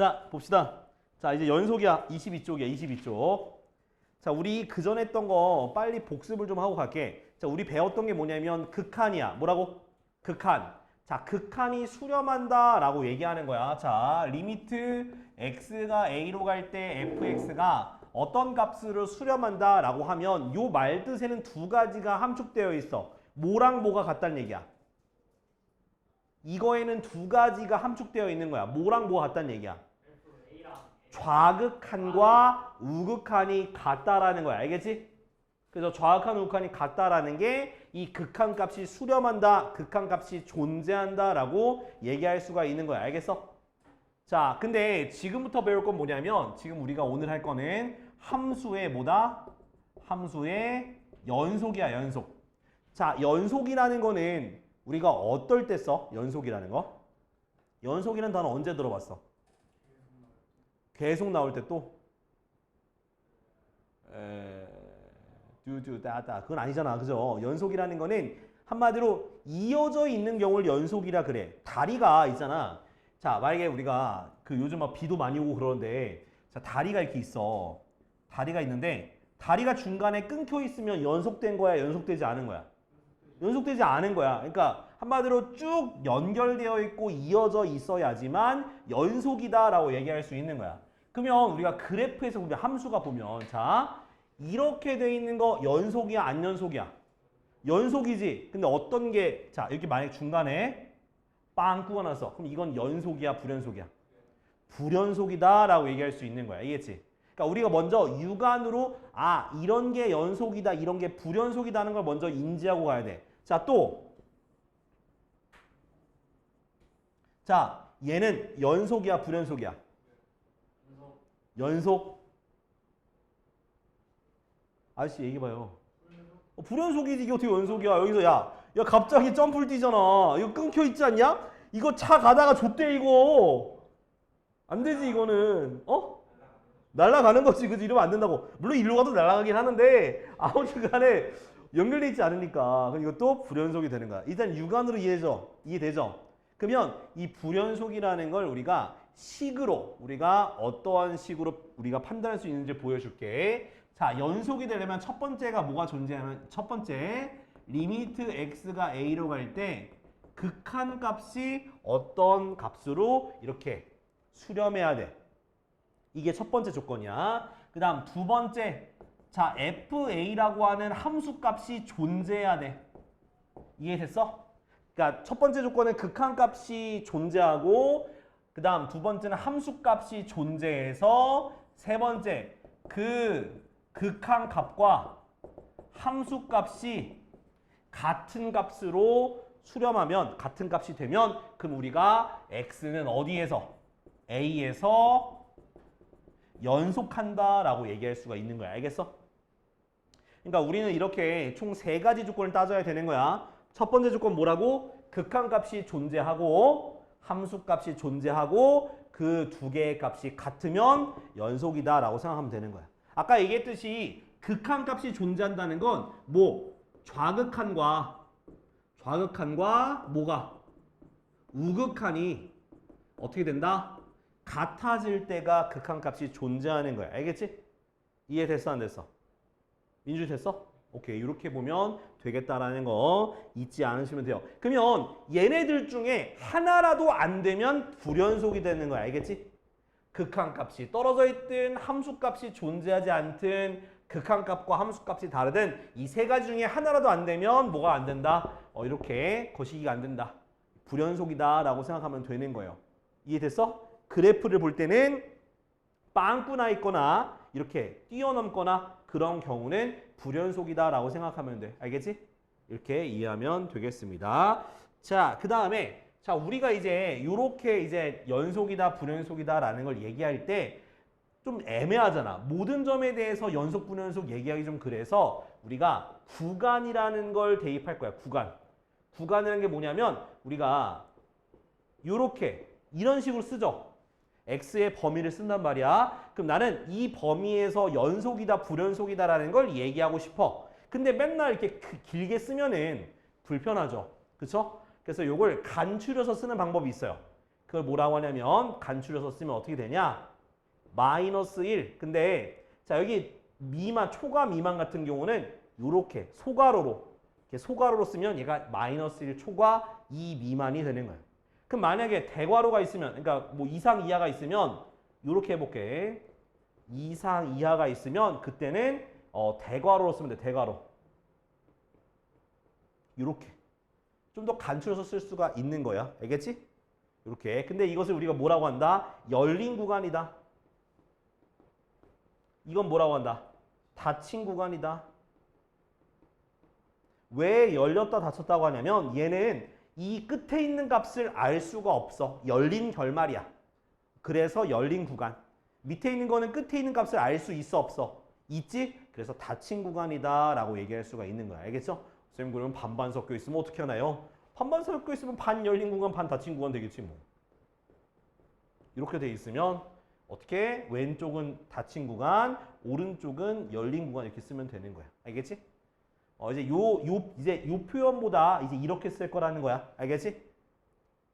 자, 봅시다. 자, 이제 연속이야. 22쪽이야. 22쪽. 자, 우리 그전에 했던 거 빨리 복습을 좀 하고 갈게. 자, 우리 배웠던 게 뭐냐면 극한이야. 뭐라고? 극한. 자, 극한이 수렴한다라고 얘기하는 거야. 자, 리미트 x가 a로 갈 때 fx가 어떤 값으로 수렴한다라고 하면 요 말뜻에는 두 가지가 함축되어 있어. 뭐랑 뭐가 같다는 얘기야. 이거에는 두 가지가 함축되어 있는 거야. 뭐랑 뭐가 같다는 얘기야. 좌극한과 우극한이 같다라는 거야. 알겠지? 그래서 좌극한, 우극한이 같다라는 게 이 극한값이 수렴한다, 극한값이 존재한다라고 얘기할 수가 있는 거야. 알겠어? 자, 근데 지금부터 배울 건 뭐냐면 지금 우리가 오늘 할 거는 함수의 뭐다? 함수의 연속이야, 연속. 자, 연속이라는 거는 우리가 어떨 때 써? 연속이라는 거? 연속이라는 단어 언제 들어봤어? 계속 나올 때 또? 따 그건 아니잖아. 그죠? 연속이라는 거는 한마디로 이어져 있는 경우를 연속이라 그래. 다리가 있잖아. 자, 만약에 우리가 그 요즘 막 비도 많이 오고 그러는데 자, 다리가 이렇게 있어. 다리가 있는데 다리가 중간에 끊겨 있으면 연속된 거야, 연속되지 않은 거야? 연속되지 않은 거야. 그러니까 한마디로 쭉 연결되어 있고 이어져 있어야지만 연속이다라고 얘기할 수 있는 거야. 그러면 우리가 그래프에서 보면 함수가 보면 자 이렇게 돼 있는 거 연속이야 안 연속이야? 연속이지. 근데 어떤 게 자 이렇게 만약에 중간에 빵꾸가 났어. 그럼 이건 연속이야 불연속이야? 불연속이다라고 얘기할 수 있는 거야. 알겠지? 그러니까 우리가 먼저 육안으로 아 이런 게 연속이다 이런 게 불연속이다는 걸 먼저 인지하고 가야 돼. 자 또 자 얘는 연속이야 불연속이야? 연속? 아저씨 얘기해봐요. 불연속이지 이게 어떻게 연속이야. 여기서 야 갑자기 점프를 뛰잖아. 이거 끊겨 있지 않냐? 이거 차 가다가 좆대 이거. 안 되지 이거는. 어? 날아가는 거지. 그지? 이러면 안 된다고. 물론 일로 가도 날아가긴 하는데 아무튼 간에 연결돼 있지 않으니까. 그럼 이것도 불연속이 되는 거야. 일단 육안으로 이해되죠? 그러면 이 불연속이라는 걸 우리가 식으로 우리가 어떠한 식으로 우리가 판단할 수 있는지 보여줄게. 자, 연속이 되려면 첫 번째가 뭐가 존재하면 첫 번째 리미트 x가 a로 갈 때 극한값이 어떤 값으로 이렇게 수렴해야 돼. 이게 첫 번째 조건이야. 그 다음 두 번째 자 fa라고 하는 함수값이 존재해야 돼. 이해됐어? 그러니까 첫 번째 조건은 극한값이 존재하고 그 다음 두 번째는 함수값이 존재해서 세 번째 그 극한값과 함수값이 같은 값으로 수렴하면 같은 값이 되면 그럼 우리가 x는 어디에서? a에서 연속한다라고 얘기할 수가 있는 거야. 알겠어? 그러니까 우리는 이렇게 총 세 가지 조건을 따져야 되는 거야. 첫 번째 조건 뭐라고? 극한값이 존재하고 함수값이 존재하고 그 두 개의 값이 같으면 연속이다라고 생각하면 되는 거야. 아까 얘기했듯이 극한값이 존재한다는 건 뭐? 좌극한과 뭐가? 우극한이 어떻게 된다? 같아질 때가 극한값이 존재하는 거야. 알겠지? 이해됐어 안 됐어? 민주 됐어? 오케이. 이렇게 보면 되겠다라는 거 잊지 않으시면 돼요. 그러면 얘네들 중에 하나라도 안 되면 불연속이 되는 거야. 알겠지? 극한값이 떨어져 있든 함수값이 존재하지 않든 극한값과 함수값이 다르든 이 세 가지 중에 하나라도 안 되면 뭐가 안 된다? 이렇게 거시기가 안 된다. 불연속이다 라고 생각하면 되는 거예요. 이해됐어? 그래프를 볼 때는 빵꾸 나 있거나 이렇게 뛰어넘거나 그런 경우는 불연속이다 라고 생각하면 돼. 알겠지? 이렇게 이해하면 되겠습니다. 자, 그 다음에 자 우리가 이제 요렇게 이제 연속이다 불연속이다 라는 걸 얘기할 때 좀 애매하잖아. 모든 점에 대해서 연속 불연속 얘기하기 좀 그래서 우리가 구간이라는 걸 대입할 거야. 구간이라는 게 뭐냐면 우리가 요렇게 이런 식으로 쓰죠. x의 범위를 쓴단 말이야. 그럼 나는 이 범위에서 연속이다 불연속이다라는 걸 얘기하고 싶어. 근데 맨날 이렇게 길게 쓰면은 불편하죠. 그쵸? 그래서 요걸 간추려서 쓰는 방법이 있어요. 그걸 뭐라고 하냐면 간추려서 쓰면 어떻게 되냐? 마이너스 1. 근데 자 여기 미만 초과 미만 같은 경우는 요렇게 소괄호로 쓰면 얘가 마이너스 1 초과 2 미만이 되는 거예요. 그럼 만약에 대괄호가 있으면 그러니까 뭐 이상 이하가 있으면 요렇게 해볼게. 이상 이하가 있으면 그때는 대괄호로 쓰면 돼. 대괄호. 요렇게. 좀 더 간추려서 쓸 수가 있는 거야. 알겠지? 이렇게. 근데 이것을 우리가 뭐라고 한다? 열린 구간이다. 이건 뭐라고 한다? 닫힌 구간이다. 왜 열렸다 닫혔다고 하냐면 얘는 이 끝에 있는 값을 알 수가 없어. 열린 결말이야. 그래서 열린 구간. 밑에 있는 거는 끝에 있는 값을 알 수 있어 없어? 있지? 그래서 닫힌 구간이다 라고 얘기할 수가 있는 거야. 알겠죠? 선생님 그러면 반반 섞여 있으면 어떻게 하나요? 반반 섞여 있으면 반 열린 구간 반 닫힌 구간 되겠지 뭐. 이렇게 돼 있으면 어떻게? 왼쪽은 닫힌 구간, 오른쪽은 열린 구간 이렇게 쓰면 되는 거야. 알겠지? 이제 요 표현보다 이제 이렇게 쓸 거라는 거야. 알겠지?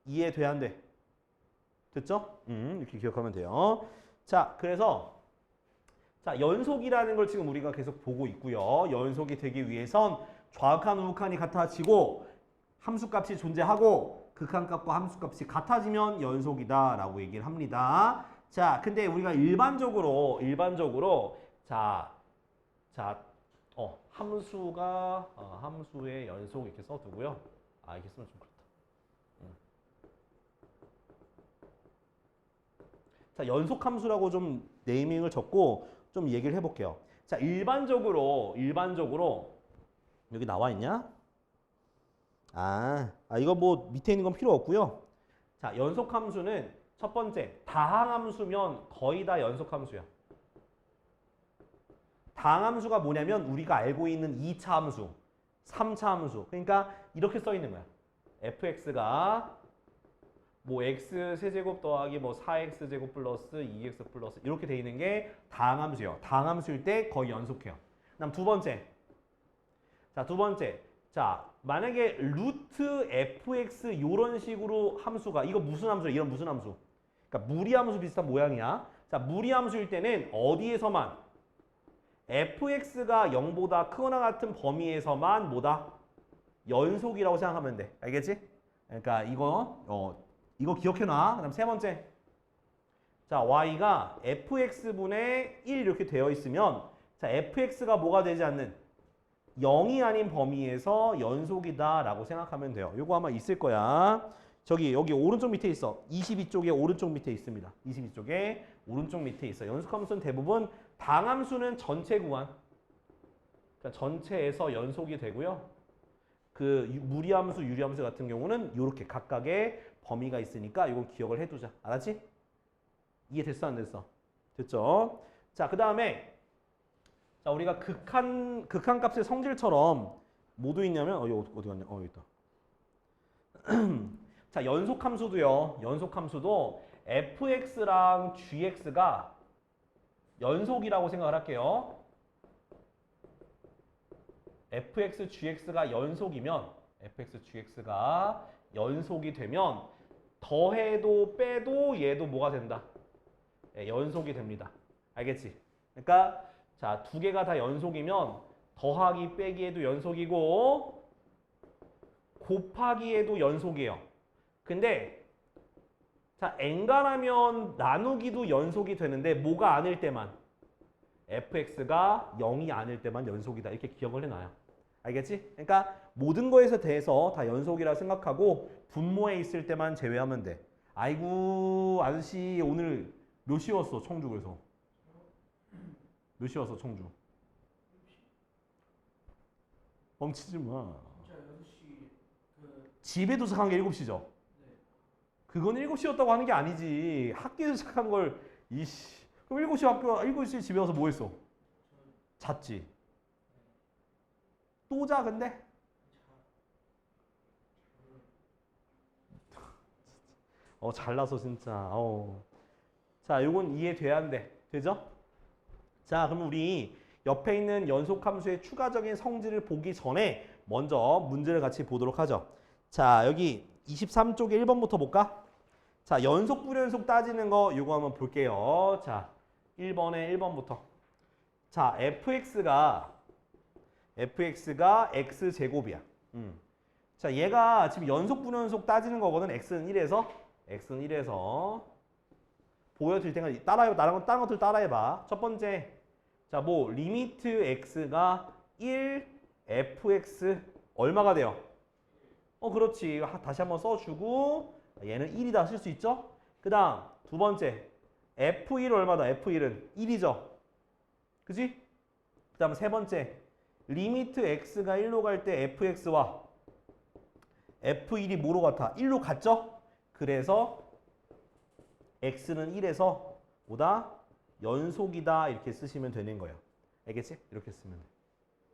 이해돼 안 돼? 됐죠? 이렇게 기억하면 돼요. 자, 그래서 자, 연속이라는 걸 지금 우리가 계속 보고 있고요. 연속이 되기 위해선 좌극한 우극한이 같아지고 함수값이 존재하고 극한값과 함수값이 같아지면 연속이다라고 얘기를 합니다. 자, 근데 우리가 일반적으로 함수의 연속 이렇게 써두고요. 이렇게 쓰면 좀 그렇다. 자, 연속 함수라고 좀 네이밍을 적고 좀 얘기를 해볼게요. 자, 일반적으로 여기 나와 있냐? 이거 뭐 밑에 있는 건 필요 없고요. 자, 연속 함수는 첫 번째 다항함수면 거의 다 연속 함수야. 다항함수가 뭐냐면 우리가 알고 있는 2차 함수, 3차 함수. 그러니까 이렇게 써 있는 거야. fx가 뭐 x 세제곱 더하기 뭐 4x 제곱 플러스 2x 플러스 이렇게 돼 있는 게 다항함수예요. 다항함수일 때 거의 연속해요. 그다음 두 번째. 자, 만약에 루트 fx 요런 식으로 함수가 이거 무슨 함수야? 이런 무슨 함수? 그러니까 무리함수 비슷한 모양이야. 자, 무리함수일 때는 어디에서만 fx가 0보다 크거나 같은 범위에서만 뭐다? 연속이라고 생각하면 돼. 알겠지? 그러니까 이거 기억해놔. 그다음 세 번째. 자, y가 fx분의 1 이렇게 되어 있으면 자, fx가 뭐가 되지 않는 0이 아닌 범위에서 연속이다라고 생각하면 돼요. 요거 아마 있을 거야. 여기 오른쪽 밑에 있어. 22쪽에 오른쪽 밑에 있습니다. 22쪽에 오른쪽 밑에 있어. 연속함수는 대부분 다항함수는 전체 구간. 그러니까 전체에서 연속이 되고요. 그 무리함수, 유리함수 같은 경우는 이렇게 각각의 범위가 있으니까 이거 기억을 해두자. 알았지? 이해됐어 안 됐어? 됐죠? 자, 그 다음에 자, 우리가 극한값의 성질처럼 뭐도 있냐면 어디 갔냐? 여기 있다. 자, 연속함수도요. 연속함수도 fx랑 gx가 연속이라고 생각을 할게요. fx, gx가 연속이 되면 더해도 빼도 얘도 뭐가 된다? 연속이 됩니다. 알겠지? 그러니까 자, 두 개가 다 연속이면 더하기 빼기에도 연속이고 곱하기에도 연속이에요. 근데 자, 엔간하면 나누기도 연속이 되는데 뭐가 아닐 때만 fx가 0이 아닐 때만 연속이다. 이렇게 기억을 해놔요. 알겠지? 그러니까 모든 거에 대해서 다 연속이라 생각하고 분모에 있을 때만 제외하면 돼. 아이고 아저씨 오늘 몇 시였어 청주 그래서? 몇 시였어 청주? 멈치지 마. 집에 도착한 게 7시죠? 그건 7시였다고 하는 게 아니지. 학교에서 시작한 걸 이씨. 그럼 7시 집에 와서 뭐 했어? 잤지. 또 자 근데? 잘나서 진짜. 자, 요건 이해돼야 안 돼. 되죠? 자, 그럼 우리 옆에 있는 연속함수의 추가적인 성질을 보기 전에 먼저 문제를 같이 보도록 하죠. 자, 여기 23쪽에 1번부터 볼까? 자, 연속 불연속 따지는 거 이거 한번 볼게요. 자, 1번에 1번부터. 자, fx가 x제곱이야. 자, 얘가 지금 연속 불연속 따지는 거거든. x는 1에서 보여줄 테니까 다른 것들 따라해봐. 첫 번째, 자, 뭐 리미트 x가 1 fx 얼마가 돼요? 그렇지. 다시 한번 써주고 얘는 1이다 쓸 수 있죠? 그 다음 두 번째 f1 얼마다? f1은 1이죠? 그지? 그 다음 세 번째 리미트 x가 1로 갈 때 fx와 f1이 뭐로 같아? 1로 같죠? 그래서 x는 1에서 보다 연속이다 이렇게 쓰시면 되는 거예요. 알겠지? 이렇게 쓰면 돼.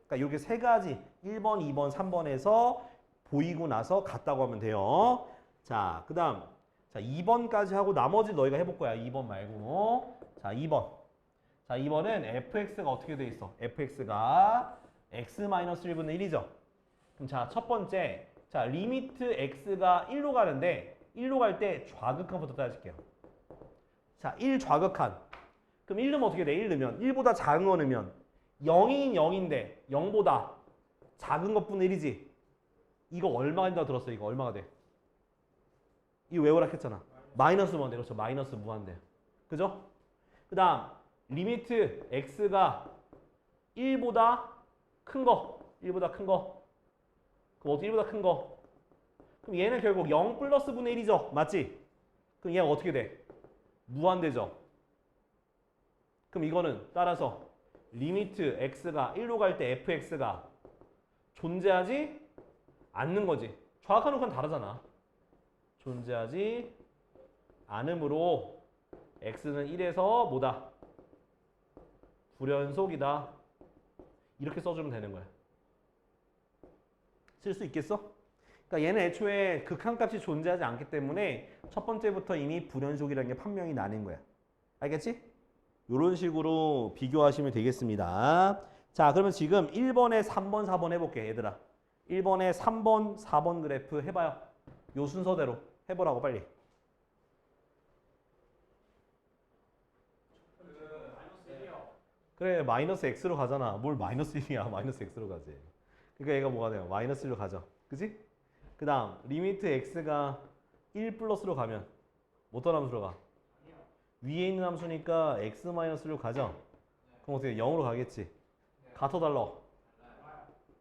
그러니까 이렇게 세 가지 1번, 2번, 3번에서 보이고 나서 같다고 하면 돼요. 자, 그 다음 자 2번까지 하고 나머지 너희가 해볼 거야. 2번 말고. 자, 2번. 자, 2번은 fx가 어떻게 돼 있어? fx가 x-1분의 1이죠. 그럼 자, 첫 번째. 자, 리미트 x가 1로 가는데 1로 갈 때 좌극한부터 따질게요. 자, 1 좌극한. 그럼 1 넣으면 어떻게 돼? 1 넣으면 1보다 작은 거 넣으면 0인 0인데 0보다 작은 것분의 1이지. 이거 얼마가 된다고 들었어? 이거 얼마가 돼? 이거 외우라 했잖아. 마이너스 무한대. 그렇죠. 마이너스 무한대. 그죠? 그 다음 리미트 x가 1보다 큰 거. 1보다 큰 거. 그럼 어떻게 1보다 큰 거? 그럼 얘는 결국 0 플러스 분의 1이죠. 맞지? 그럼 얘가 어떻게 돼? 무한대죠. 그럼 이거는 따라서 리미트 x가 1로 갈 때 fx가 존재하지 않는 거지. 좌악한 건 다르잖아. 존재하지 않으므로 x는 1에서 뭐다? 불연속이다. 이렇게 써주면 되는 거야. 쓸 수 있겠어? 그러니까 얘는 애초에 극한값이 존재하지 않기 때문에 첫 번째부터 이미 불연속이라는 게 판명이 나는 거야. 알겠지? 이런 식으로 비교하시면 되겠습니다. 자, 그러면 지금 1번에 3번, 4번 해볼게, 얘들아. 1번에 3번, 4번 그래프 해봐요. 요 순서대로 해보라고 빨리. 그래, 마이너스 x로 가잖아. 뭘 마이너스 1이야. 마이너스 x로 가지. 그러니까 얘가 뭐가 돼요? 마이너스 1로 가죠. 그지? 그 다음 리미트 x가 1 플러스로 가면 어떤 함수로 가? 위에 있는 함수니까 x-로 가죠? 그럼 어떻게 0으로 가겠지? 같아 달라?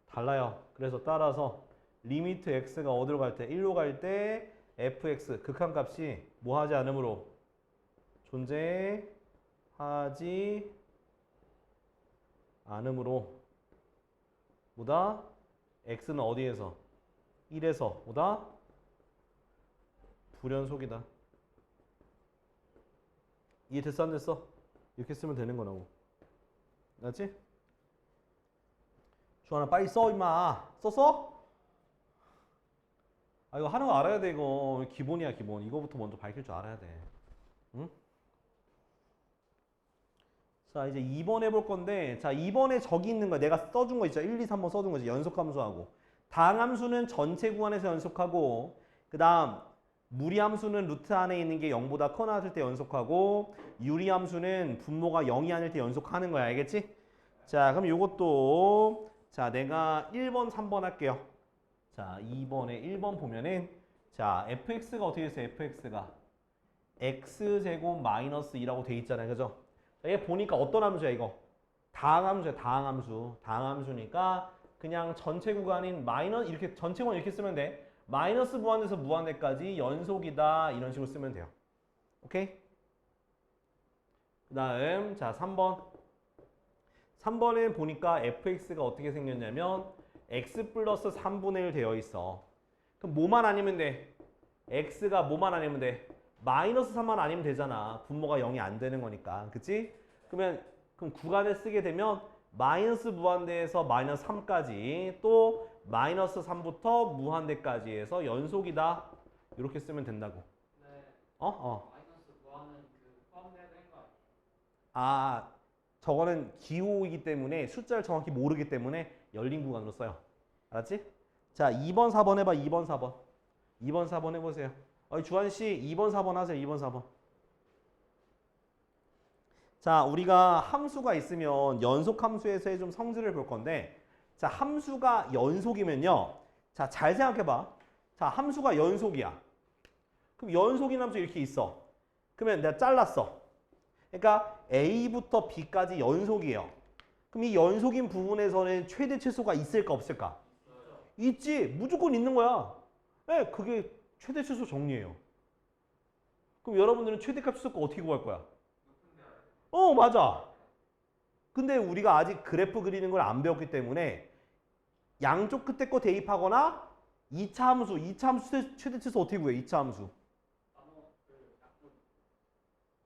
달라요. 그래서 따라서 리미트 x가 어디로 갈 때? 1로 갈 때 fx 극한값이 뭐 하지 않으므로 존재하지 않으므로 뭐다? x는 어디에서? 1에서 뭐다? 불연속이다. 이해됐어? 안 됐어? 이렇게 쓰면 되는 거라고. 알았지? 주환아 빨리 써 임마. 썼어? 아 이거 하는 거 알아야 돼. 이거 기본이야 기본. 이거부터 먼저 밝힐 줄 알아야 돼. 응? 자 이제 2번 해볼 건데 자 2번에 저기 있는 거 내가 써준 거 있죠. 1, 2, 3번 써준 거지. 연속함수하고 다항함수는 전체 구간에서 연속하고 그 다음 무리함수는 루트 안에 있는 게 0보다 커 나왔을 때 연속하고 유리함수는 분모가 0이 아닐 때 연속하는 거야. 알겠지? 자 그럼 요것도 자 내가 1번 3번 할게요. 자 2번에 1번 보면은 자 fx가 어떻게 됐어요? fx가 x제곱 마이너스 2라고 돼 있잖아요. 그죠? 얘 보니까 어떤 함수야 이거? 다항함수야. 다항함수. 다항함수니까 그냥 전체 구간인 마이너스 이렇게 전체 구간 이렇게 쓰면 돼. 마이너스 무한대에서 무한대까지 연속이다. 이런 식으로 쓰면 돼요. 오케이? 그 다음 자 3번. 3번에 보니까 fx가 어떻게 생겼냐면 x 플러스 3분의 1 되어 있어. 그럼 뭐만 아니면 돼? x가 뭐만 아니면 돼? 마이너스 3만 아니면 되잖아. 분모가 0이 안 되는 거니까. 그치? 그럼 구간을 쓰게 되면 마이너스 무한대에서 마이너스 3까지 또 마이너스 3부터 무한대까지 해서 연속이다. 이렇게 쓰면 된다고. 네. 마이너스 무한은 포함돼야 되는 거 아니에요? 아, 저거는 기호이기 때문에 숫자를 정확히 모르기 때문에 열린 구간으로 써요. 알았지? 자, 2번, 4번 해봐. 2번, 4번. 2번, 4번 해보세요. 주한 씨 2번, 4번 하세요. 2번, 4번. 자, 우리가 함수가 있으면 연속 함수에서의 좀 성질을 볼 건데, 자, 함수가 연속이면요. 자, 잘 생각해 봐. 자, 함수가 연속이야. 그럼 연속인 함수 이렇게 있어. 그러면 내가 잘랐어. 그러니까 A부터 B까지 연속이에요. 그럼 이 연속인 부분에서는 최대 최소가 있을까 없을까? 있지. 무조건 있는 거야. 네, 그게 최대 최소 정리예요. 그럼 여러분들은 최대값 최소값 어떻게 구할 거야? 맞아. 근데 우리가 아직 그래프 그리는 걸 안 배웠기 때문에 양쪽 끝에 거 대입하거나 2차 함수 최대 최소 어떻게 구해? 2차 함수.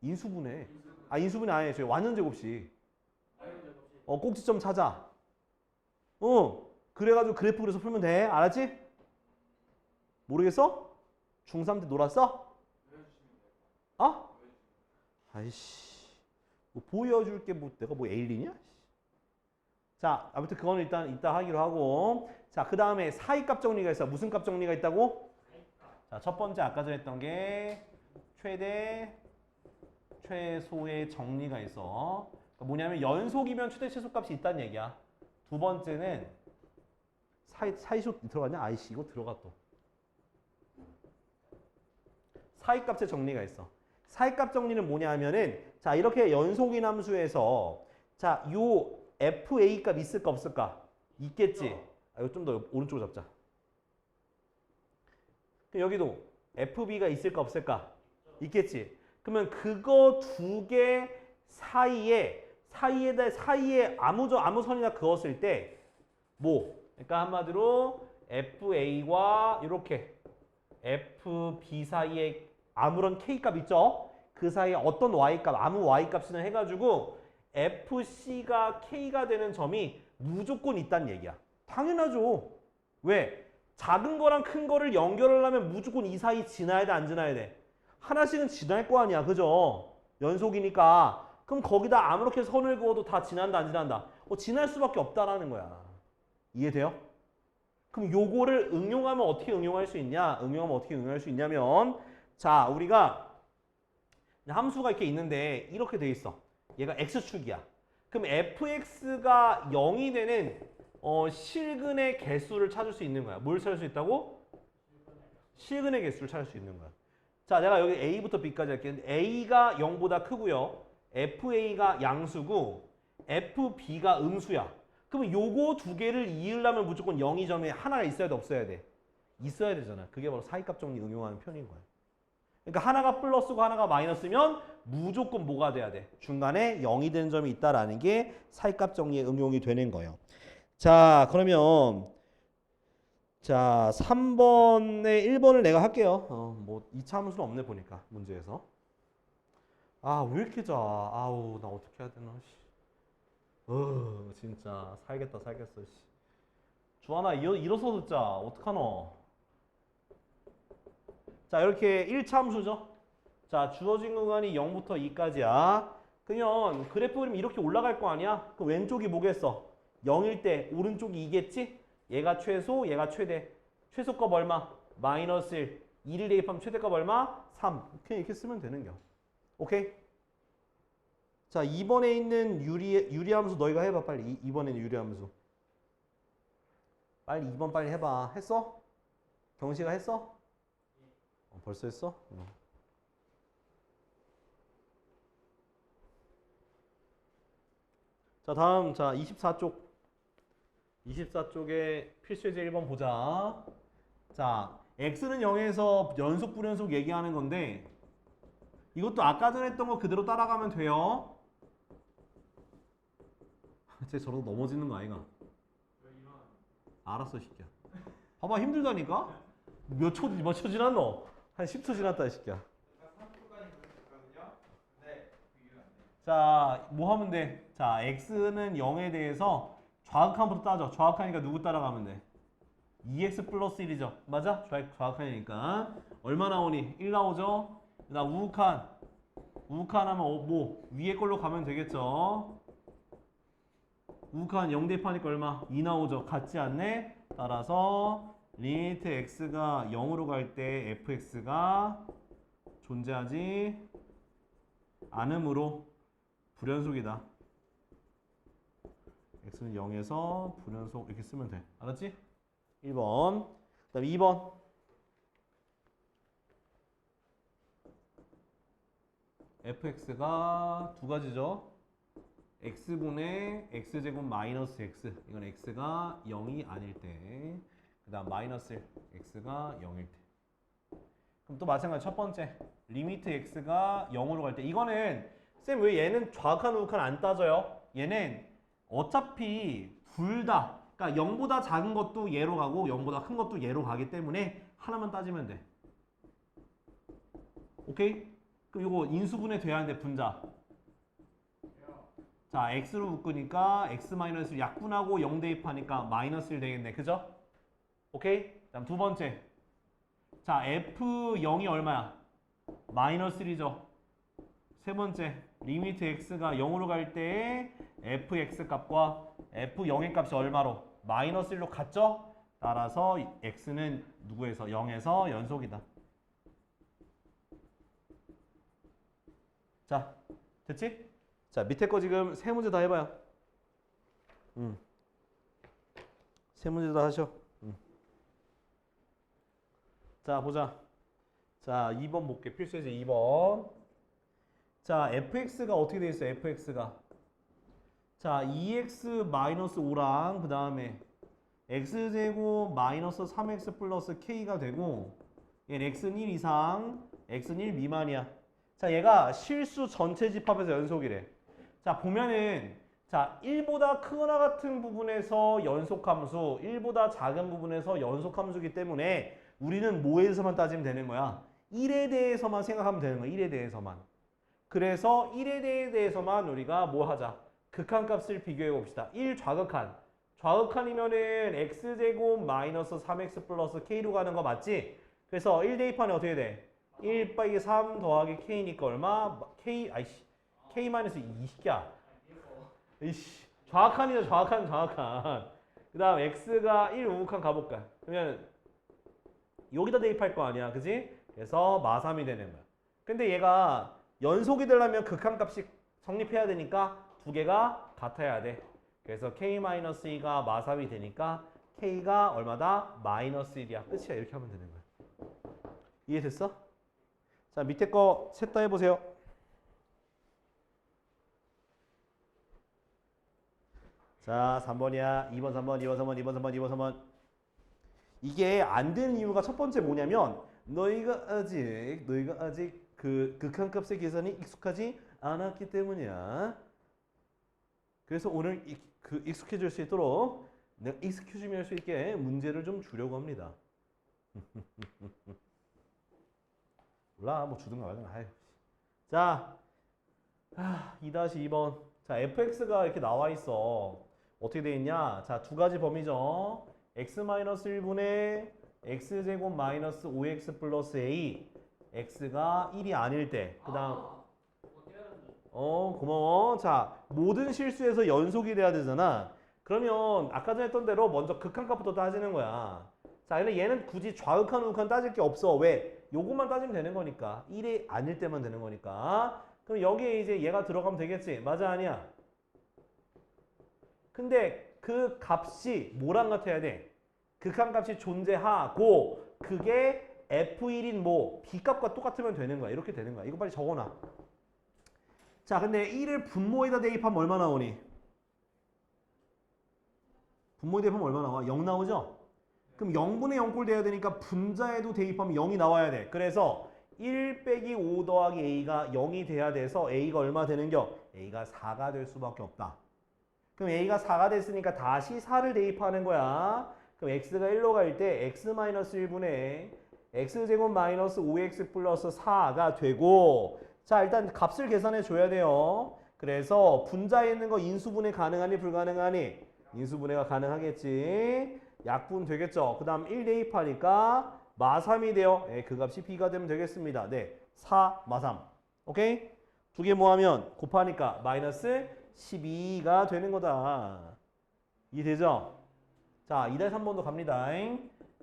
인수분해. 인수분해 아니에요. 저희 완전제곱식. 꼭지점 찾아. 그래가지고 그래프 그려서 풀면 돼. 알았지? 모르겠어? 중3 때 놀았어? 아이씨. 뭐 보여줄게 뭐 내가 뭐 에일리냐? 자, 아무튼 그거는 일단 이따 하기로 하고. 자, 그 다음에 사이값 정리가 있어. 무슨 값 정리가 있다고? 자, 첫 번째 아까 전에 했던 게 최대, 최소의 정리가 있어. 그러니까 뭐냐면 연속이면 최대, 최소값이 있다는 얘기야. 두 번째는 사이쇼 들어갔냐? 아이씨, 이거 들어가 또. 사이값의 정리가 있어. 사이값 정리는 뭐냐 하면은, 자, 이렇게 연속인 함수에서, 자, 요 FA 값 있을까 없을까? 있겠지. 이거 좀 더 오른쪽으로 잡자. 그럼 여기도 FB가 있을까 없을까? 있겠지. 그러면 그거 두 개 사이에 아무 선이나 그었을 때, 뭐? 그러니까 한마디로 FA와 이렇게 FB 사이에 아무런 K값 있죠? 그 사이에 어떤 Y값, 아무 Y값이나 해가지고 FC가 K가 되는 점이 무조건 있다는 얘기야. 당연하죠. 왜? 작은 거랑 큰 거를 연결하려면 무조건 이 사이 지나야 돼, 안 지나야 돼? 하나씩은 지날 거 아니야, 그죠? 연속이니까. 그럼 거기다 아무렇게 선을 그어도 다 지난다, 안 지난다? 지날 수밖에 없다라는 거야. 이해돼요? 그럼 요거를 응용하면 어떻게 응용할 수 있냐? 면 자, 우리가 함수가 이렇게 있는데 이렇게 돼 있어. 얘가 x축이야. 그럼 fx가 0이 되는 실근의 개수를 찾을 수 있는 거야. 뭘 찾을 수 있다고? 실근의 개수를 찾을 수 있는 거야. 자, 내가 여기 a부터 b까지 할게. a가 0보다 크고요. fa가 양수고 fb가 음수야. 그러면 요거 두 개를 이으려면 무조건 0이 점에 하나가 있어야 돼, 없어야 돼? 있어야 되잖아. 그게 바로 사이값 정리 응용하는 편인 거야. 그러니까 하나가 플러스고 하나가 마이너스면 무조건 뭐가 돼야 돼? 중간에 0이 되는 점이 있다라는 게 사이값 정리에 응용이 되는 거예요. 자, 그러면 자, 3번에 1번을 내가 할게요. 뭐 2차 함수는 없네 보니까 문제에서. 왜 이렇게 자? 아우, 나 어떻게 해야 되나? 진짜 살겠다. 주하나 일어서 듣자. 어떡하노? 자, 이렇게 1차 함수죠. 자, 주어진 구간이 0부터 2까지야. 그러면 그래프 그리면 이렇게 올라갈 거 아니야? 그 왼쪽이 뭐겠어? 0일 때 오른쪽이 2겠지? 얘가 최소, 얘가 최대. 최소값 얼마? 마이너스 1. 2를 대입하면 최대값 얼마? 3. 그냥 이렇게 쓰면 되는겨. 오케이? 자, 2번에 있는 유리함수 너희가 해봐 빨리. 2번에 있는 유리함수. 빨리 2번 빨리 해봐. 했어? 경식아 했어? 벌써 했어? 자, 다음 24쪽. 24쪽에 필수예제 1번 보자. 자, x는 0에서 연속 불연속 얘기하는 건데 이것도 아까 전에 했던 거 그대로 따라가면 돼요. 쟤 저러다 넘어지는 거 아이가? 알았어, 시끼야. 봐봐, 힘들다니까? 몇 초 지났노? 한 10초 지났다, 이 새끼야. 자, 뭐 하면 돼? 자, x는 0에 대해서 좌극한부터 따져. 좌극하니까 누구 따라가면 돼? 2x 플러스 1이죠. 맞아? 좌극하니까. 얼마 나오니? 1 나오죠? 나 우극한 하면 뭐? 위에 걸로 가면 되겠죠? 우극한 0 대입하니까 얼마? 2 나오죠. 같지 않네? 따라서 리미트 x가 0으로 갈 때 fx가 존재하지 않으므로 불연속이다. x는 0에서 불연속 이렇게 쓰면 돼. 알았지? 1번. 그 다음에 2번. fx가 두 가지죠. x분의 x제곱 마이너스 x. 이건 x가 0이 아닐 때. 그 다음 마이너스 1. x가 0일 때. 그럼 또 마찬가지 첫 번째. 리미트 x가 0으로 갈 때. 이거는 쌤 왜 얘는 좌극한 우극한 안 따져요? 얘는 어차피 둘 다. 그러니까 0보다 작은 것도 얘로 가고 0보다 큰 것도 얘로 가기 때문에 하나만 따지면 돼. 오케이? 그럼 이거 인수분해 돼야 하는데 분자. 자, x로 묶으니까 x-1 약분하고 0 대입하니까 마이너스 1 되겠네. 그죠? 오케이? 다음 두 번째. 자, f0이 얼마야? 마이너스 1이죠. 세 번째. 리미트 x가 0으로 갈 때 fx 값과 f0의 값이 얼마로? 마이너스 1로 같죠? 따라서 x는 누구에서? 0에서 연속이다. 자, 됐지? 자, 밑에 거 지금 세 문제 다 해봐요. 세 문제 다 하셔. 자, 보자. 자, 2번 볼게. 필수예제 2번. 자, fx가 어떻게 돼 있어? fx가. 자, 2x-5랑 그 다음에 x제곱 마이너스 3x 플러스 k가 되고 얘는 x는 1 이상, x는 1 미만이야. 자, 얘가 실수 전체 집합에서 연속이래. 자, 보면은 자, 1보다 크거나 같은 부분에서 연속함수, 1보다 작은 부분에서 연속함수이기 때문에 우리는 뭐에 대해서만 따지면 되는 거야? 1에 대해서만 생각하면 되는 거야. 1에 대해서만. 그래서 1에 대해서만 우리가 뭐 하자? 극한값을 비교해 봅시다. 1 좌극한. 좌극한이면은 x제곱 마이너스 3x 플러스 k로 가는 거 맞지? 그래서 1 대입하면 어떻게 돼? 1 빼기 3 더하기 k니까 얼마? k, 아이씨. k 마이너스 20야. 이씨. 좌극한이죠, 좌극한, 좌극한. 그 다음 x가 1 우극한 가볼까? 그러면 여기다 대입할 거 아니야, 그지? 그래서 마삼이 되는 거야. 근데 얘가 연속이 되려면 극한값이 성립해야 되니까 두 개가 같아야 돼. 그래서 k-2가 마삼이 되니까 k가 얼마다? 마이너스 1이야. 끝이야. 이렇게 하면 되는 거야. 이해됐어? 자, 밑에 거 셋 다 해보세요. 자, 3번이야. 2번, 3번, 2번, 3번, 2번, 3번, 2번, 3번. 이게 안 되는 이유가 첫 번째 뭐냐면 너희가 아직 그 극한값의 계산이 익숙하지 않았기 때문이야. 그래서 오늘 그 익숙해질 수 있도록 내가 익스큐즈미 할 수 있게 문제를 좀 주려고 합니다. 몰라, 뭐 주든가 말든가. 아유. 자, 2-2번. 자, fx가 이렇게 나와 있어. 어떻게 돼 있냐? 자, 두 가지 범위죠. x-1분의 x제곱 마이너스 5x 플러스 a. x가 1이 아닐 때. 그 다음. 고마워. 자, 모든 실수에서 연속이 돼야 되잖아. 그러면 아까 전에 했던 대로 먼저 극한값부터 따지는 거야. 자, 근데 얘는 굳이 좌극한 우극한 따질 게 없어. 왜? 요것만 따지면 되는 거니까. 1이 아닐 때만 되는 거니까. 그럼 여기에 이제 얘가 들어가면 되겠지. 맞아, 아니야? 근데 그 값이 뭐랑 같아야 돼? 극한값이 존재하고 그게 f1인 뭐 b값과 똑같으면 되는 거야. 이렇게 되는 거야. 이거 빨리 적어놔. 자, 근데 1을 분모에다 대입하면 얼마 나오니? 분모에 대입하면 얼마 나와? 0 나오죠? 그럼 0분의 0꼴 돼야 되니까 분자에도 대입하면 0이 나와야 돼. 그래서 1 빼기 5 더하기 a가 0이 돼야 돼서 a가 얼마 되는겨? a가 4가 될 수밖에 없다. 그럼 a가 4가 됐으니까 다시 4를 대입하는 거야. 그럼 x가 1로 갈 때 x-1분의 x제곱 마이너스 5x 플러스 4가 되고, 자, 일단 값을 계산해 줘야 돼요. 그래서 분자에 있는 거 인수분해 가능하니 불가능하니? 인수분해가 가능하겠지. 약분 되겠죠. 그 다음 1 대입하니까 마3이 돼요. 그 값이 b가 되면 되겠습니다. 네, 4 마3. 오케이? 두 개 모으면 곱하니까 마이너스 12가 되는 거다. 이해되죠? 자, 2-3번도 갑니다.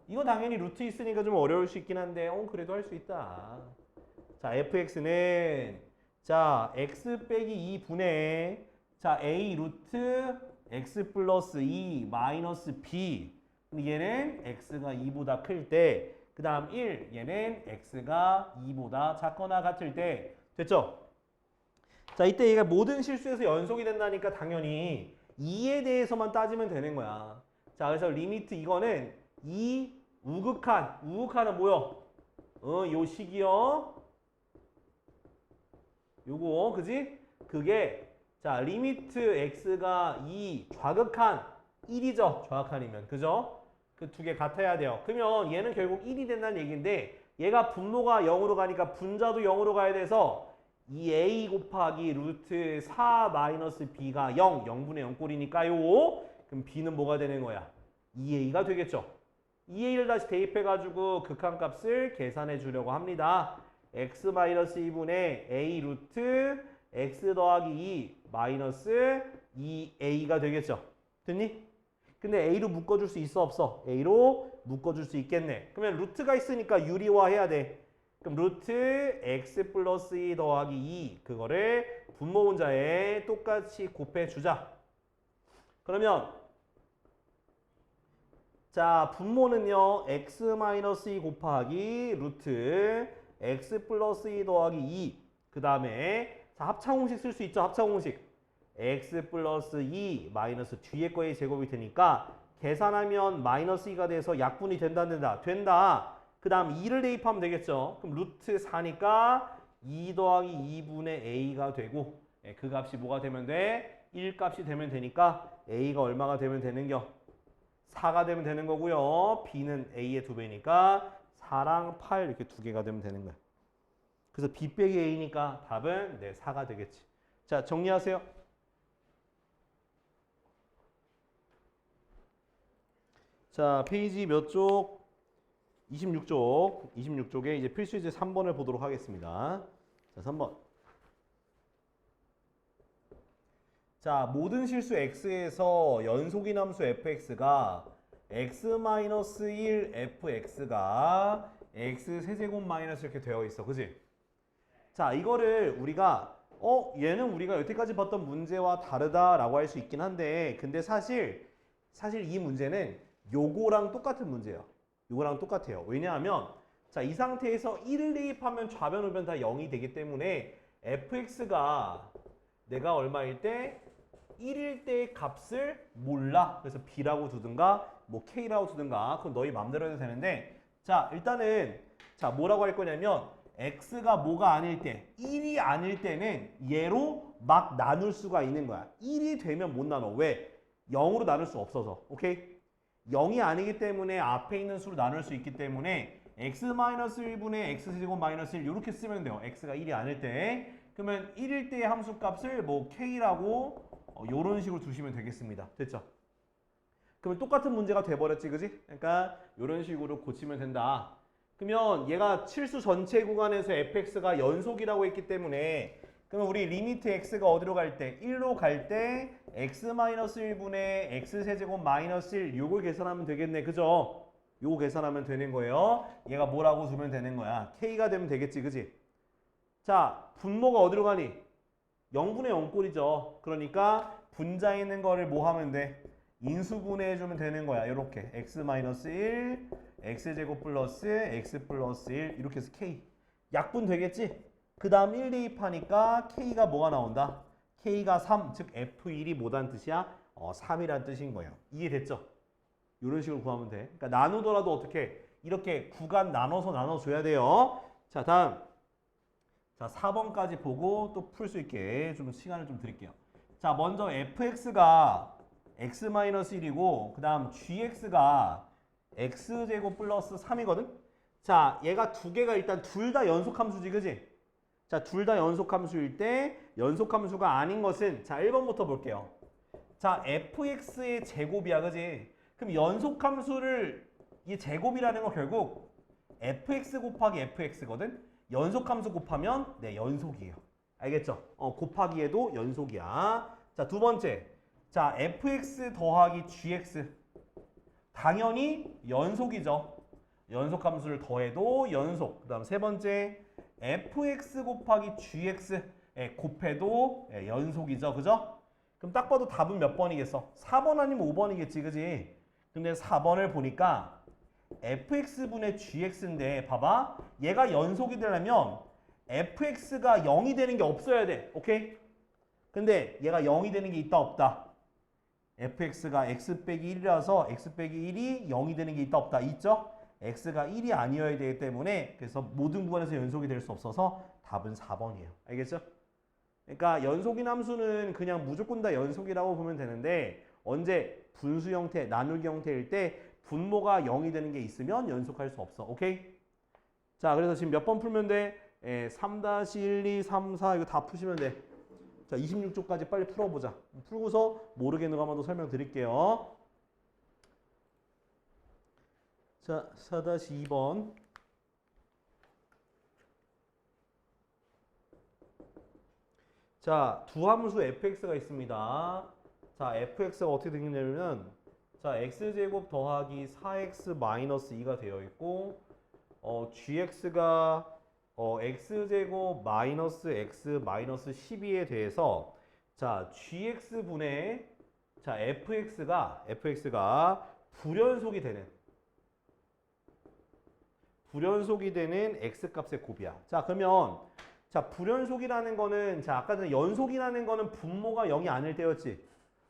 이거 당연히 루트 있으니까 좀 어려울 수 있긴 한데 그래도 할 수 있다. 자, fx는 자, x 빼기 2분의 자, a 루트 x 플러스 2 마이너스 b. 얘는 x가 2보다 클 때, 그 다음 1, 얘는 x가 2보다 작거나 같을 때. 됐죠? 자, 이때 얘가 모든 실수에서 연속이 된다니까 당연히 2에 대해서만 따지면 되는 거야. 자, 그래서 리미트 이거는 이 우극한은 뭐요? 요 식이요. 요거, 그지? 그게, 자, 리미트 x가 2, 좌극한 1이죠. 좌극한이면. 그죠? 그 두 개 같아야 돼요. 그러면 얘는 결국 1이 된다는 얘기인데, 얘가 분모가 0으로 가니까 분자도 0으로 가야 돼서, 2a 곱하기 루트 4 마이너스 b가 0, 0분의 0 꼴이니까요. 그럼 b는 뭐가 되는 거야? 2a가 되겠죠. 2a를 다시 대입해가지고 극한값을 계산해 주려고 합니다. x 마이너스 2분의 a 루트 x 더하기 2 마이너스 2a가 되겠죠. 됐니? 근데 a로 묶어줄 수 있어 없어? a로 묶어줄 수 있겠네. 그러면 루트가 있으니까 유리화해야 돼. 그럼 루트 x 플러스 2 더하기 2 그거를 분모 분자에 똑같이 곱해주자. 그러면 자, 분모는요. x 마이너스 2 곱하기 루트 x 플러스 2 더하기 2 그 다음에 자, 합차공식 쓸 수 있죠. 합차공식 x 플러스 2 마이너스 뒤에 거의 제곱이 되니까 계산하면 마이너스 2가 돼서 약분이 된다 안 된다? 된다. 그 다음 2를 대입하면 되겠죠. 그럼 루트 4니까 2 더하기 2분의 a가 되고 그 값이 뭐가 되면 돼? 1 값이 되면 되니까 a가 얼마가 되면 되는겨? 4가 되면 되는 거고요. b는 a의 2배니까 4랑 8 이렇게 두 개가 되면 되는 거야. 그래서 b 빼기 a니까 답은 네, 4가 되겠지. 자, 정리하세요. 자, 페이지 몇 쪽? 26쪽. 26쪽에 이제 필수 이제 3번을 보도록 하겠습니다. 자, 3번. 자, 모든 실수 x에서 연속인 함수 fx가 x-1 fx가 x 세제곱 마이너스 이렇게 되어 있어. 그지? 자, 이거를 우리가 얘는 우리가 여태까지 봤던 문제와 다르다라고 할 수 있긴 한데 근데 사실 이 문제는 요거랑 똑같은 문제예요. 요거랑 똑같아요. 왜냐하면 자, 이 상태에서 1을 대입하면 좌변 우변 다 0이 되기 때문에 fx가 내가 얼마일 때 1일 때의 값을 몰라. 그래서 b라고 두든가 뭐 k라고 두든가 그건 너희 맘대로 해도 되는데 자, 일단은 자, 뭐라고 할 거냐면 x가 뭐가 아닐 때 1이 아닐 때는 얘로 막 나눌 수가 있는 거야. 1이 되면 못 나눠. 왜? 0으로 나눌 수 없어서. 오케이? 0이 아니기 때문에 앞에 있는 수로 나눌 수 있기 때문에 x-1분의 x제곱 마이너스 1 이렇게 쓰면 돼요. x가 1이 아닐 때. 그러면 1일 때의 함수 값을 뭐 k라고 요런 식으로 두시면 되겠습니다. 됐죠? 그러면 똑같은 문제가 돼버렸지, 그지? 그러니까 요런 식으로 고치면 된다. 그러면 얘가 칠수 전체 구간에서 fx가 연속이라고 했기 때문에 그러면 우리 리미트 x가 어디로 갈 때? 1로 갈 때 x-1분의 x세제곱 마이너스 1 요걸 계산하면 되겠네. 그죠? 요거 계산하면 되는 거예요. 얘가 뭐라고 두면 되는 거야? k가 되면 되겠지, 그지? 자, 분모가 어디로 가니? 0분의 0 꼴이죠. 그러니까 분자에 있는 거를 뭐 하면 돼? 인수분해해주면 되는 거야. 이렇게 x-1, x제곱 플러스 x 플러스 1 이렇게 해서 k. 약분 되겠지? 그 다음 1 대입하니까 k가 뭐가 나온다? k가 3, 즉 f1이 뭐란 뜻이야? 3이란 뜻인 거예요. 이해됐죠? 이런 식으로 구하면 돼. 그러니까 나누더라도 어떻게? 이렇게 구간 나눠줘야 돼요. 자, 다음. 자, 4번까지 보고 또 풀 수 있게 좀 시간을 좀 드릴게요. 자, 먼저 fx가 x-1이고 그 다음 gx가 x제곱 플러스 3이거든? 자, 얘가 두 개가 일단 둘 다 연속함수지, 그지? 자, 둘 다 연속함수일 때 연속함수가 아닌 것은 자, 1번부터 볼게요. 자, fx의 제곱이야, 그지? 그럼 연속함수를 이 제곱이라는 거 결국 fx 곱하기 fx거든? 연속함수 곱하면 네, 연속이에요. 알겠죠? 곱하기에도 연속이야. 자, 두 번째. 자, fx 더하기 gx. 당연히 연속이죠. 연속 함수를 더해도 연속. 그 다음 세 번째 fx 곱하기 gx 곱해도 연속이죠. 그죠? 그럼 딱 봐도 답은 몇 번이겠어? 4번 아니면 5번이겠지. 그지? 근데 4번을 보니까 fx분의 gx인데 봐봐. 얘가 연속이 되려면 fx가 0이 되는 게 없어야 돼. 오케이? 근데 얘가 0이 되는 게 있다 없다? fx가 x 빼기 1이라서 x 빼기 1이 0이 되는 게 있다 없다? 있죠? x가 1이 아니어야 되기 때문에 그래서 모든 구간에서 연속이 될 수 없어서 답은 4번이에요. 알겠죠? 그러니까 연속인 함수는 그냥 무조건 다 연속이라고 보면 되는데 언제 분수 형태, 나누기 형태일 때 분모가 0이 되는 게 있으면 연속할 수 없어. 오케이? 자, 그래서 지금 몇 번 풀면 돼? 3-1, 2, 3, 4 이거 다 푸시면 돼. 자, 26쪽까지 빨리 풀어보자. 풀고서 모르겠는 거 한번 더 설명드릴게요. 자, 4-2번. 자, 두 함수 fx가 있습니다. 자, fx가 어떻게 되냐면 자, x제곱 더하기 4x 마이너스 2가 되어 있고 gx가 x제곱 마이너스 x 마이너스 12에 대해서 자, gx분의 자, fx가 불연속이 되는 x값의 곱이야. 자, 그러면 자, 불연속이라는 거는 자, 아까 전에 연속이라는 거는 분모가 0이 아닐 때였지.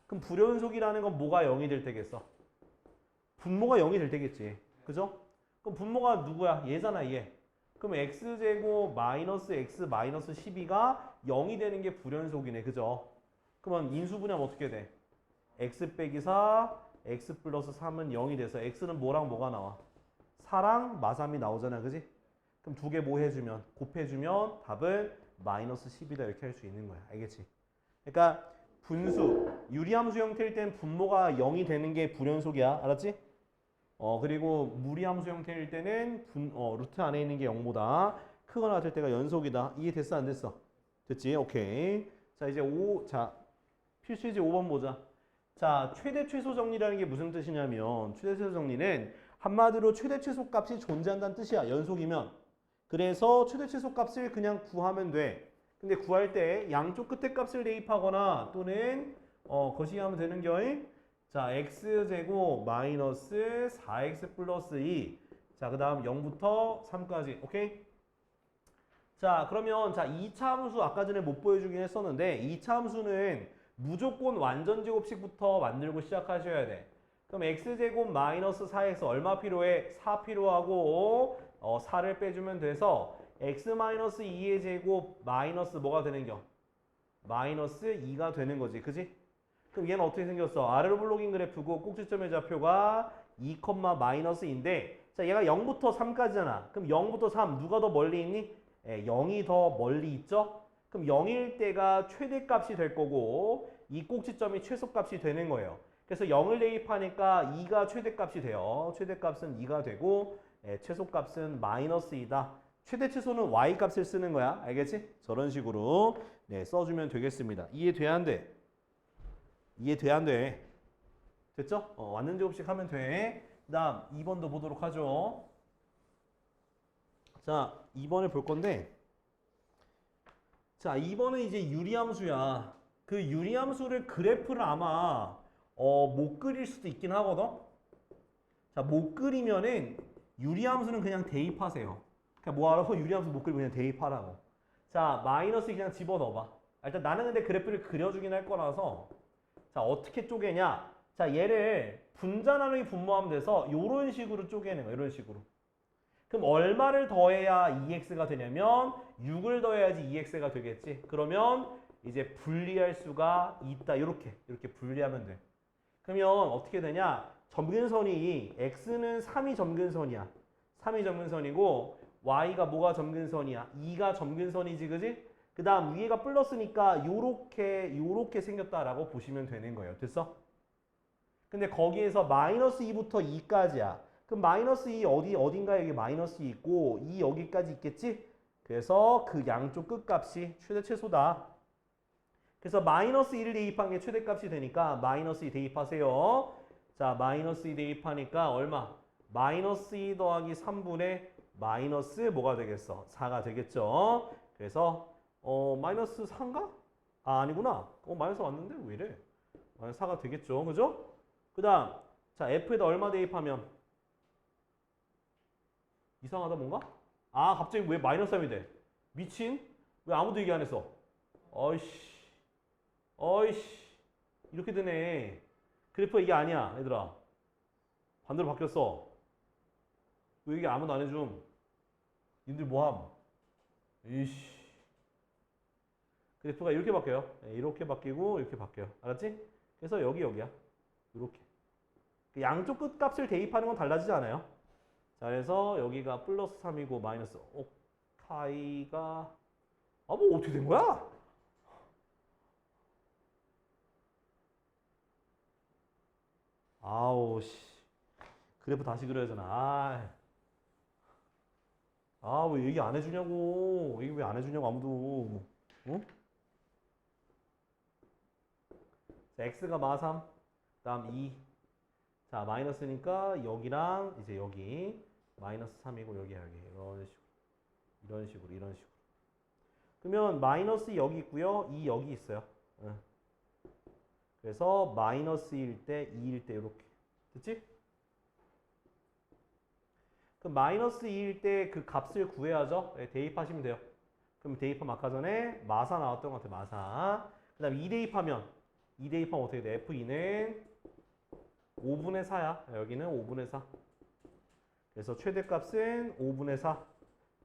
그럼 불연속이라는 건 뭐가 0이 될 때겠어? 분모가 0이 될 때겠지. 그죠? 그럼 분모가 누구야? 얘잖아, 얘. 그럼 x제곱 마이너스 x 마이너스 12가 0이 되는 게 불연속이네. 그죠? 그러면 인수분해하면 어떻게 돼? x 빼기 4, x 플러스 3은 0이 돼서 x는 뭐랑 뭐가 나와? 4랑 마삼이 나오잖아. 그지? 그럼 두 개 뭐 해주면? 곱해주면 답은 마이너스 10이다. 이렇게 할 수 있는 거야. 알겠지? 그러니까 분수, 유리함수 형태일 땐 분모가 0이 되는 게 불연속이야. 알았지? 그리고 무리함수 형태일 때는 루트 안에 있는 게 0보다 크거나 같을 때가 연속이다. 이해됐어? 안 됐어? 됐지? 오케이. 자, 이제 필수이제 5번 보자. 자, 최대 최소 정리라는 게 무슨 뜻이냐면 최대 최소 정리는 한마디로 최대 최소 값이 존재한다는 뜻이야. 연속이면. 그래서 최대 최소 값을 그냥 구하면 돼. 근데 구할 때 양쪽 끝에 값을 대입하거나 또는 거시기하면 되는 경우에 자, x제곱 마이너스 4x 플러스 2. 자, 그 다음 0부터 3까지. 오케이? 자, 그러면 자, 2차 함수 아까 전에 못 보여주긴 했었는데 2차 함수는 무조건 완전 제곱식부터 만들고 시작하셔야 돼. 그럼 x제곱 마이너스 4x 얼마 필요해? 4 필요하고 4를 빼주면 돼서 x 마이너스 2의 제곱 마이너스 뭐가 되는겨? 마이너스 2가 되는 거지. 그지? 그럼 얘는 어떻게 생겼어? 아래로 블록인 그래프고 꼭지점의 좌표가 2, 마이너스인데 자, 얘가 0부터 3까지잖아. 그럼 0부터 3 누가 더 멀리 있니? 0이 더 멀리 있죠? 그럼 0일 때가 최대값이 될 거고 이 꼭지점이 최소값이 되는 거예요. 그래서 0을 대입하니까 2가 최대값이 돼요. 최대값은 2가 되고 최소값은 마이너스 2다. 최대 최소는 y값을 쓰는 거야. 알겠지? 저런 식으로 써주면 되겠습니다. 이해돼야 안 돼? 이해돼야 안 돼? 됐죠? 완전 제곱식 하면 돼. 그 다음 2번도 보도록 하죠. 자, 2번을 볼 건데 자, 2번은 이제 유리함수야. 그 유리함수를 그래프를 아마 못 그릴 수도 있긴 하거든. 자, 못 그리면은 유리함수는 그냥 대입하세요. 그냥 뭐하라고? 유리함수 못 그리고 그냥 대입하라고. 자, 마이너스 그냥 집어넣어봐. 일단 나는 근데 그래프를 그려주긴 할 거라서 자, 어떻게 쪼개냐? 자, 얘를 분자 나누기 분모하면 돼서 이런 식으로 쪼개는 거야. 이런 식으로. 그럼 얼마를 더해야 2x가 되냐면 6을 더해야지 2x가 되겠지. 그러면 이제 분리할 수가 있다. 이렇게 분리하면 돼. 그러면 어떻게 되냐? 점근선이 x는 3이 점근선이야. 3이 점근선이고 y가 뭐가 점근선이야? 2가 점근선이지, 그지? 그 다음 위에가 플러스니까 요렇게 생겼다라고 보시면 되는 거예요. 됐어? 근데 거기에서 마이너스 2부터 2까지야. 그럼 마이너스 2 어딘가에 여기 마이너스 2 있고 2 여기까지 있겠지? 그래서 그 양쪽 끝값이 최대 최소다. 그래서 마이너스 1을 대입한 게 최대값이 되니까 마이너스 2 대입하세요. 자, 마이너스 2 대입하니까 얼마? 마이너스 2 더하기 3분의 마이너스 뭐가 되겠어? 4가 되겠죠? 그래서 마이너스 4인가? 아, 아니구나. 마이너스 왔는데 왜 이래? 마이너스 4가 되겠죠. 그죠? 그 다음, 자, F에다 얼마 대입하면? 이상하다 뭔가? 아, 갑자기 왜 마이너스 3이 돼? 미친? 왜 아무도 얘기 안 했어? 어이씨. 이렇게 되네. 그래프가 이게 아니야, 얘들아. 반대로 바뀌었어. 왜 이게 아무도 안 해줌? 님들 뭐함? 이씨. 그래프가 이렇게 바뀌어요. 이렇게 바뀌고 이렇게 바뀌어요. 알았지? 그래서 여기야. 이렇게. 양쪽 끝값을 대입하는 건 달라지지 않아요. 자, 그래서 여기가 플러스 3이고 마이너스 카이가 뭐 어떻게 된 거야? 아우 씨. 그래프 다시 그려야 되나? 왜 얘기 안 해주냐고. 얘기 왜 안 해주냐고 아무도. 어? 자, x가 마3, 다음 2. 자, 마이너스니까 여기랑 이제 여기 마이너스 3이고 여기 이런 식으로. 그러면 마이너스 여기 있고요. 2 여기 있어요. 그래서 마이너스 1일 때 2일 때 이렇게. 됐지? 그럼 마이너스 2일 때 그 값을 구해야죠. 네, 대입하시면 돼요. 그럼 대입하면 아까 전에 마사 나왔던 것 같아요. 마사. 그 다음에 2 대입하면 어떻게 돼? F2는 5분의 4야. 여기는 5분의 4. 그래서 최대값은 5분의 4.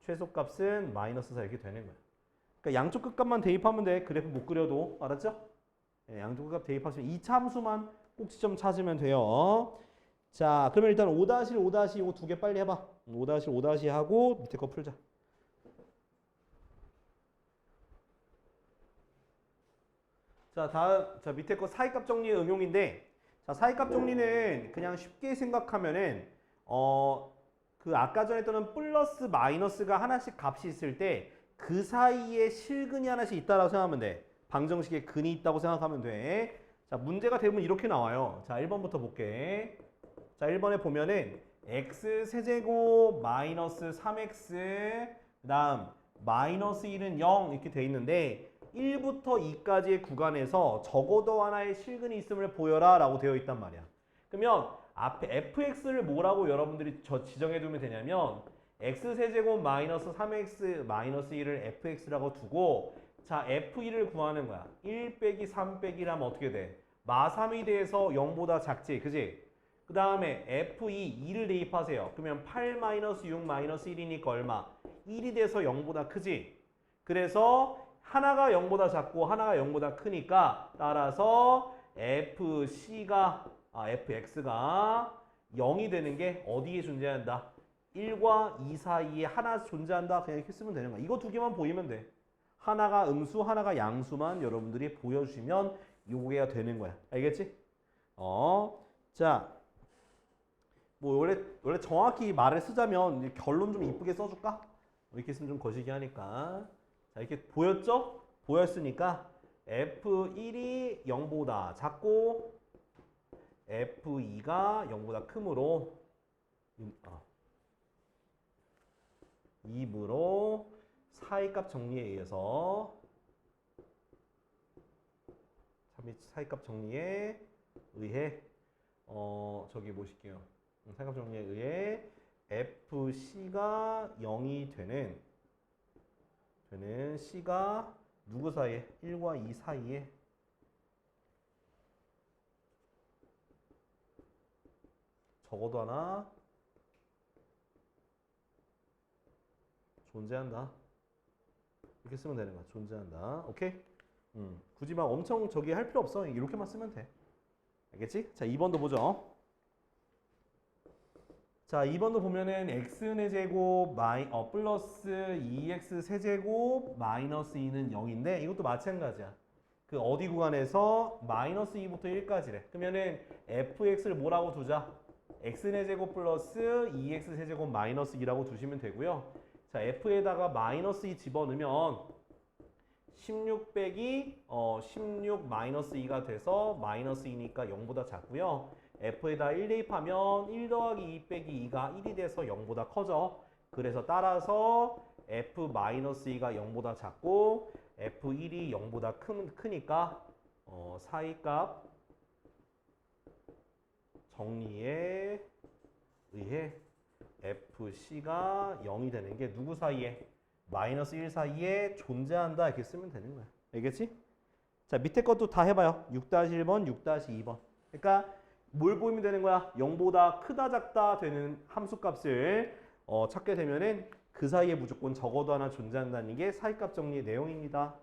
최소값은 마이너스 4 이렇게 되는 거야. 그러니까 양쪽 끝값만 대입하면 돼. 그래프 못 그려도. 알았죠? 네, 양쪽 끝값 대입하시면 이 참수만 꼭지점 찾으면 돼요. 자, 그러면 일단 5-1, 5-2 이거 두 개 빨리 해봐. 5-1, 5-2 하고 밑에 거 풀자. 자, 다음, 자, 밑에 거 사이값 정리의 응용인데, 자, 사이값 정리는 그냥 쉽게 생각하면은, 그 아까 전에 했던 플러스 마이너스가 하나씩 값이 있을 때 그 사이에 실근이 하나씩 있다라고 생각하면 돼. 방정식에 근이 있다고 생각하면 돼. 자, 문제가 대부분 이렇게 나와요. 자, 1번부터 볼게. 자, 1번에 보면은 x 세제곱 마이너스 3x 그 다음 마이너스 1은 0 이렇게 돼 있는데 1부터 2까지의 구간에서 적어도 하나의 실근이 있음을 보여라 라고 되어 있단 말이야. 그러면 앞에 fx를 뭐라고 여러분들이 지정해 두면 되냐면 x세제곱 마이너스 3x 마이너스 1을 fx라고 두고 자 f1을 구하는 거야. 1 빼기 3 빼기 1하면 어떻게 돼? 마3이 돼서 0보다 작지 그지? 그 다음에 f2 2를 대입하세요. 그러면 8 마이너스 6 마이너스 1이니까 얼마? 1이 돼서 0보다 크지? 그래서 하나가 0보다 작고 하나가 0보다 크니까 따라서 fx가 0이 되는 게 어디에 존재한다? 1과 2 사이에 하나 존재한다. 그냥 이렇게 쓰면 되는 거야. 이거 두 개만 보이면 돼. 하나가 음수, 하나가 양수만 여러분들이 보여주시면 요게가 되는 거야. 알겠지? 자, 뭐 원래 정확히 말을 쓰자면 이제 결론 좀 이쁘게 써줄까? 이렇게 쓰면 좀 거시기 하니까. 자, 이렇게 보였죠? 보였으니까 F1이 0보다 작고 F2가 0보다 크므로 2으로 사이값 정리에 의해서 사이값 정리에 의해 저기 보실게요. 사이값 정리에 의해 FC가 0이 되는 C가 누구 사이에? 1과 2 사이에 적어도 하나 존재한다. 이렇게 쓰면 되는 거야. 존재한다. 오케이? 굳이 막 엄청 저기 할 필요 없어. 이렇게만 쓰면 돼. 알겠지? 자, 2번도 보죠. 자, 2번도 보면은 x의 제곱 플러스 2x 세제곱 마이너스 2는 0인데 이것도 마찬가지야. 그 어디 구간에서 마이너스 2부터 1까지래. 그러면은 fx를 뭐라고 두자? x의 제곱 플러스 2x 세제곱 마이너스 2라고 두시면 되고요. 자, f에다가 마이너스 2 집어넣으면 16 빼기 16 마이너스 2가 돼서 마이너스 2니까 0보다 작고요. f에다 1 대입하면 1 더하기 2 빼기 2가 1이 돼서 0보다 커져. 그래서 따라서 f-2가 0보다 작고 f1이 0보다 크니까 사이값 정리에 의해 fc가 0이 되는 게 누구 사이에? 마이너스 1 사이에 존재한다 이렇게 쓰면 되는 거야. 알겠지? 자, 밑에 것도 다 해봐요. 6-1번, 6-2번. 그러니까 뭘 보이면 되는 거야? 0보다 크다 작다 되는 함수값을 찾게 되면은 그 사이에 무조건 적어도 하나 존재한다는 게 사이값 정리의 내용입니다.